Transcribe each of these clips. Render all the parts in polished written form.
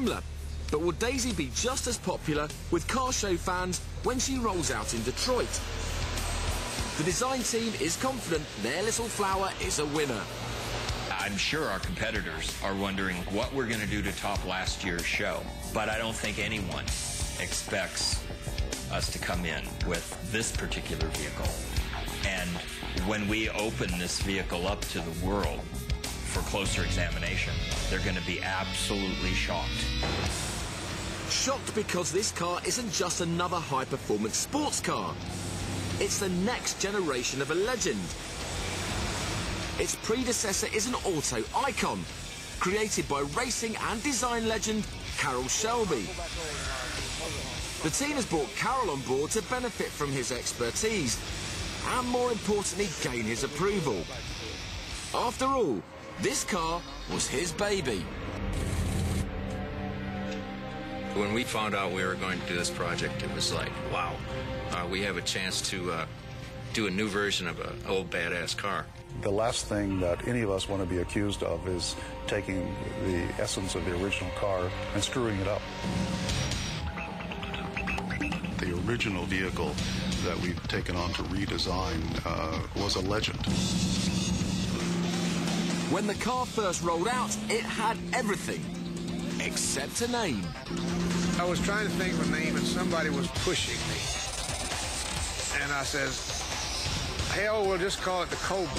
similar. But will Daisy be just as popular with car show fans when she rolls out in Detroit? The design team is confident their little flower is a winner. I'm sure our competitors are wondering what we're going to do to top last year's show, but I don't think anyone expects us to come in with this particular vehicle. And when we open this vehicle up to the world for closer examination, they're going to be absolutely shocked. Shocked because this car isn't just another high-performance sports car. It's the next generation of a legend. Its predecessor is an auto icon, created by racing and design legend Carroll Shelby. The team has brought Carroll on board to benefit from his expertise and, more importantly, gain his approval. After all, this car was his baby. When we found out we were going to do this project, it was like, wow, we have a chance to do a new version of an old badass car. The last thing that any of us want to be accused of is taking the essence of the original car and screwing it up. The original vehicle that we've taken on to redesign was a legend. When the car first rolled out, it had everything except a name. I was trying to think of a name and somebody was pushing me. And I says, hell, we'll just call it the Cobra.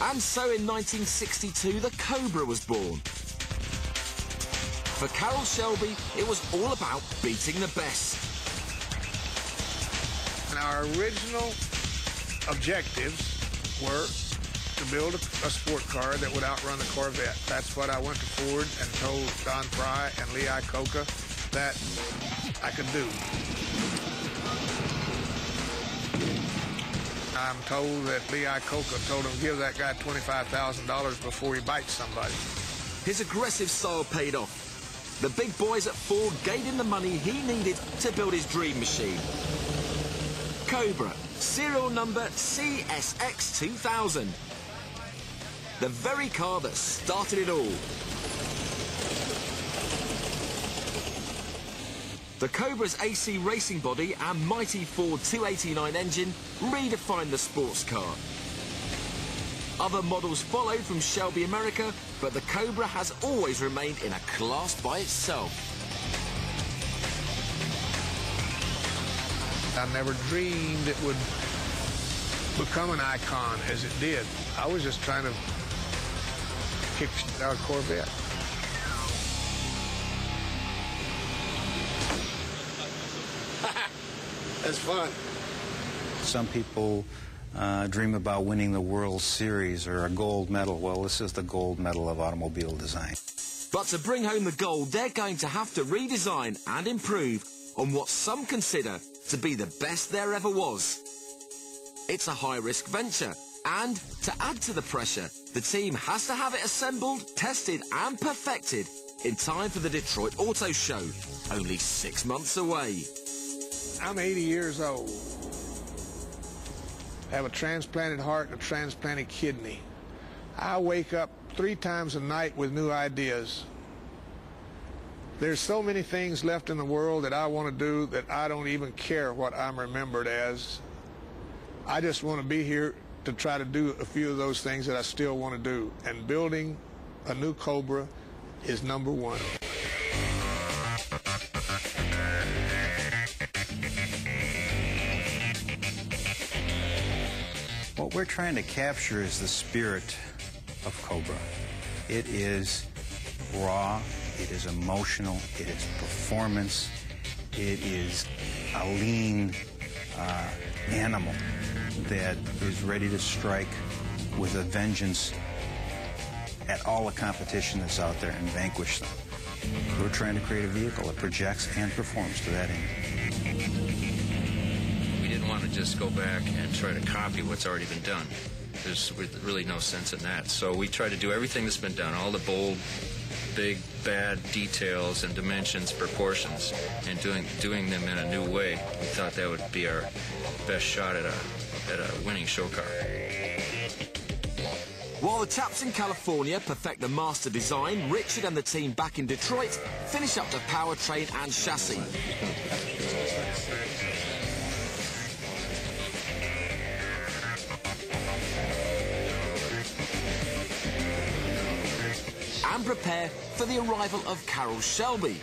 And so in 1962, the Cobra was born. For Carroll Shelby, it was all about beating the best. And our original objectives were to build a sport car that would outrun the Corvette. That's what I went to Ford and told Don Fry and Lee Iacocca that I could do. I'm told that Lee Iacocca told him, give that guy $25,000 before he bites somebody. His aggressive style paid off. The big boys at Ford gave him the money he needed to build his dream machine. Cobra, serial number CSX 2000. The very car that started it all. The Cobra's AC racing body and mighty Ford 289 engine redefined the sports car. Other models followed from Shelby America, but the Cobra has always remained in a class by itself. I never dreamed it would become an icon as it did. I was just trying to kick out a Corvette. That's fun. Some people dream about winning the World Series or a gold medal. Well, this is the gold medal of automobile design. But to bring home the gold, they're going to have to redesign and improve on what some consider to be the best there ever was. It's a high-risk venture, and to add to the pressure, the team has to have it assembled, tested and perfected in time for the Detroit Auto Show, only 6 months away. I'm 80 years old. I have a transplanted heart and a transplanted kidney. I wake up 3 times a night with new ideas. There's so many things left in the world that I want to do that I don't even care what I'm remembered as. I just want to be here to try to do a few of those things that I still want to do. And building a new Cobra is number one. What we're trying to capture is the spirit of Cobra. It is raw, it is emotional, it is performance, it is a lean animal that is ready to strike with a vengeance at all the competition that's out there and vanquish them. We're trying to create a vehicle that projects and performs to that end. We didn't want to just go back and try to copy what's already been done. There's really no sense in that. So we try to do everything that's been done, all the bold big, bad details and dimensions, proportions, and doing them in a new way. We thought that would be our best shot at a winning show car. While the chaps in California perfect the master design, Richard and the team back in Detroit finish up the powertrain and chassis. And prepare for the arrival of Carroll Shelby.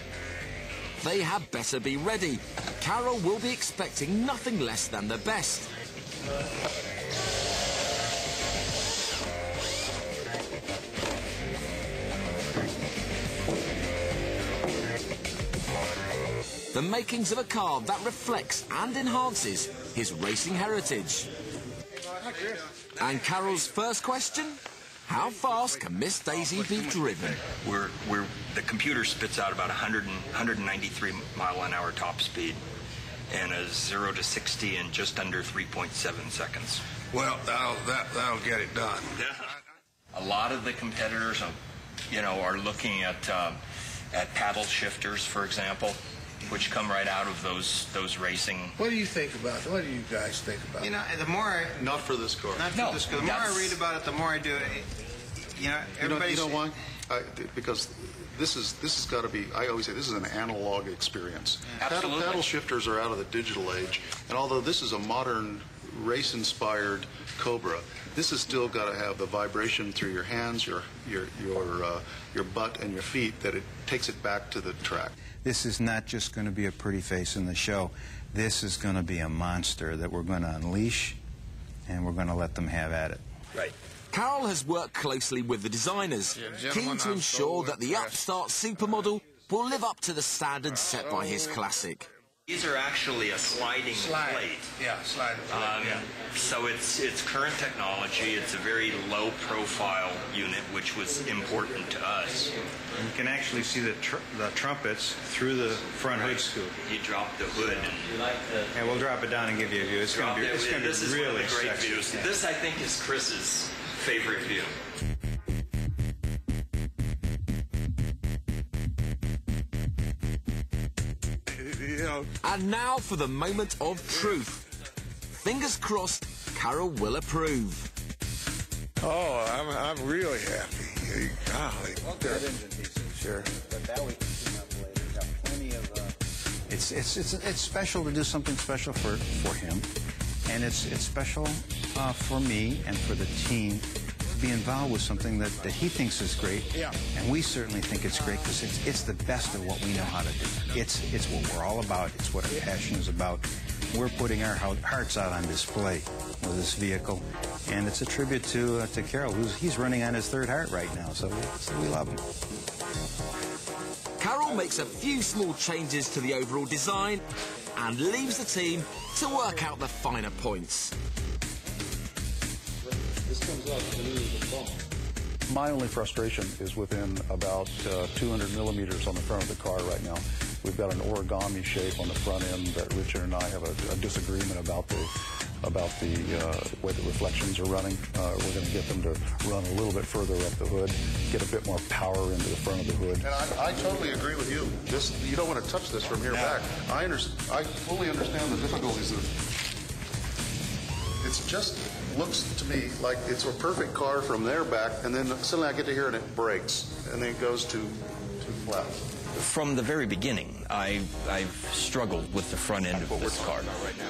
They had better be ready. Carroll will be expecting nothing less than the best. The makings of a car that reflects and enhances his racing heritage. And Carroll's first question? How fast can Miss Daisy be driven? The computer spits out about 193 mile-an-hour top speed and a 0 to 60 in just under 3.7 seconds. Well, that'll get it done. A lot of the competitors, are looking at paddle shifters, for example, which come right out of those racing. What do you think about it? What do you guys think about it? The more I... Not for this car. Not for this car. The more I read about it, the more I do it. Everybody's... You know why? Because this has got to be, I always say, this is an analog experience. Absolutely. Paddle shifters are out of the digital age, and although this is a modern race-inspired Cobra, this has still got to have the vibration through your hands, your butt, and your feet that it takes it back to the track. This is not just going to be a pretty face in the show. This is going to be a monster that we're going to unleash, and we're going to let them have at it. Right. Carroll has worked closely with the designers, keen to ensure that the upstart supermodel will live up to the standards set by his classic. These are actually a sliding plate. Yeah, sliding plate, So it's current technology. It's a very low-profile unit, which was important to us. And you can actually see the trumpets through the front hood scoop. You drop the hood. And we'll drop it down and give you a view. It's going to be really sexy. Views. Yeah. This, I think, is Chris's favorite view. And now for the moment of truth. Fingers crossed, Carroll will approve. Oh, I'm really happy. Golly. Good engine pieces, sure. But that we can tune up later. We've got plenty of... It's special to do something special for him, and it's special for me and for the team to be involved with something that he thinks is great. Yeah. And we certainly think it's great because it's the best of what we know how to do. It's what we're all about. It's what our passion is about. We're putting our hearts out on display with this vehicle, and it's a tribute to Carroll, he's running on his third heart right now, so we love him. Carroll makes a few small changes to the overall design and leaves the team to work out the finer points. My only frustration is within about 200 millimeters on the front of the car right now. We've got an origami shape on the front end that Richard and I have a disagreement about the way the reflections are running. We're going to get them to run a little bit further up the hood, get a bit more power into the front of the hood. And I totally agree with you. You don't want to touch this from here back. I fully understand the difficulties of it. It's just looks to me like it's a perfect car from there back, and then suddenly I get to hear it and it breaks, and then it goes too flat. From the very beginning, I've struggled with the front end of this car.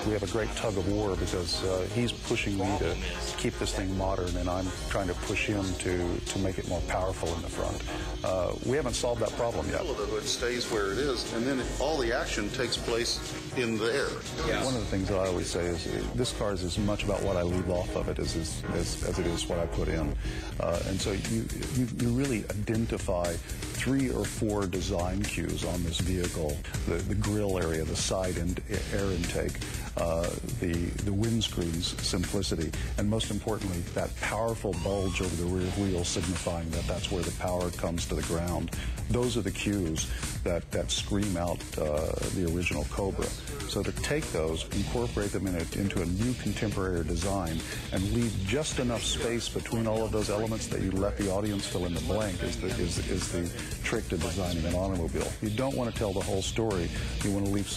We have a great tug of war because he's pushing me to keep this thing modern, and I'm trying to push him to make it more powerful in the front. We haven't solved that problem yet. The hood stays where it is, and then all the action takes place in there. Yeah. One of the things that I always say is this car is as much about what I leave off of it as it is what I put in. And so you really identify 3 or 4 design design cues on this vehicle. The grille area, the side and air intake, the windscreen's simplicity, and most importantly, that powerful bulge over the rear wheel signifying that that's where the power comes to the ground. Those are the cues that scream out the original Cobra. So to take those, incorporate them into a new contemporary design, and leave just enough space between all of those elements that you let the audience fill in the blank is the trick to designing an automobile. You don't want to tell the whole story. You want to leave some